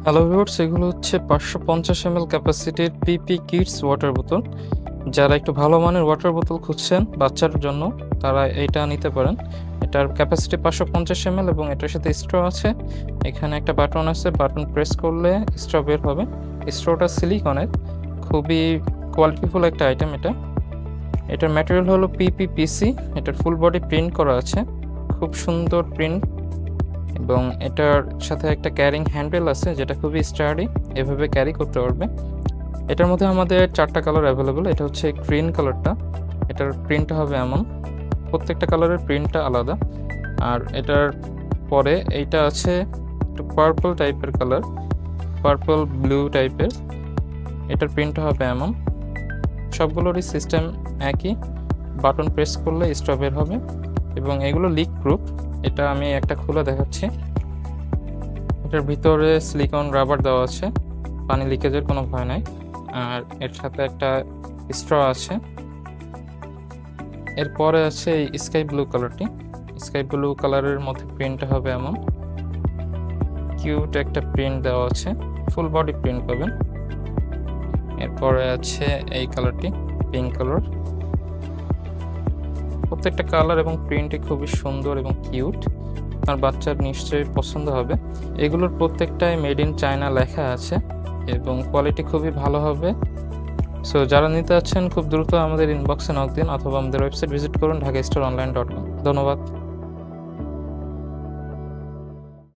Hello viewers, এগুলো হচ্ছে 550 ml ক্যাপাসিটির পিপি kids water বোতল। যারা একটু ভালো মানের ওয়াটার বোতল খুঁজছেন বাচ্চার জন্য, তারা এইটা নিতে পারেন। এটার ক্যাপাসিটি 550 ml এবং এটার সাথে স্ট্র আছে। এখানে একটা বাটন আছে, বাটন প্রেস করলে স্ট্র বের হবে। স্ট্রটা সিলিকনের, খুবই কোয়ালিটিফুল একটা আইটেম এটা। এটার ম্যাটেরিয়াল হলো পিপিপিসি। এটার ফুল বডি প্রিন্ট করা আছে, খুব সুন্দর প্রিন্ট। এবং এটার সাথে একটা ক্যারিং হ্যান্ডেল আছে যেটা খুবই স্টাডি, এভাবে ক্যারি করতে পারবে। এটার মধ্যে আমাদের 4টা কালার অ্যাভেলেবল। এটা হচ্ছে গ্রিন কালারটা, এটার প্রিন্টটা হবে এমন, প্রত্যেকটা কালারের প্রিন্টটা আলাদা। আর এটার পরে এইটা আছে একটু পার্পল টাইপের কালার, পার্পল ব্লু টাইপের, এটার প্রিন্টটা হবে এমন। সবগুলোরই সিস্টেম একই, বাটন প্রেস করলে স্ট্র বের হবে এবং এগুলো লিক প্রুফ। এটা আমি একটা খুলে দেখাচ্ছি। এটার ভিতরে সিলিকন রাবার দেওয়া আছে, পানি লিকেজের কোনো ভয় নাই। আর এর সাথে একটা স্ট্র আছে। এরপরে আছে এই স্কাই ব্লু কালারটি। স্কাই ব্লু কালারের মধ্যে প্রিন্টটা হবে এমন, কিউট একটা প্রিন্ট দেওয়া আছে, ফুল বডি প্রিন্ট পাবেন। এরপরে আছে এই কালারটি, পিঙ্ক কালার। প্রত্যেকটা কালার এবং প্রিন্টই খুবই সুন্দর এবং কিউট, আপনার বাচ্চার নিশ্চয়ই পছন্দ হবে। এগুলোর প্রত্যেকটাই মেড ইন চায়না লেখা আছে এবং কোয়ালিটি খুবই ভালো হবে। সো যারা নিতে চাচ্ছেন খুব দ্রুত আমাদের ইনবক্সে নক দিন অথবা আমাদের ওয়েবসাইট ভিজিট করুন ঢাকাস্টোরঅনলাইন.com। ধন্যবাদ।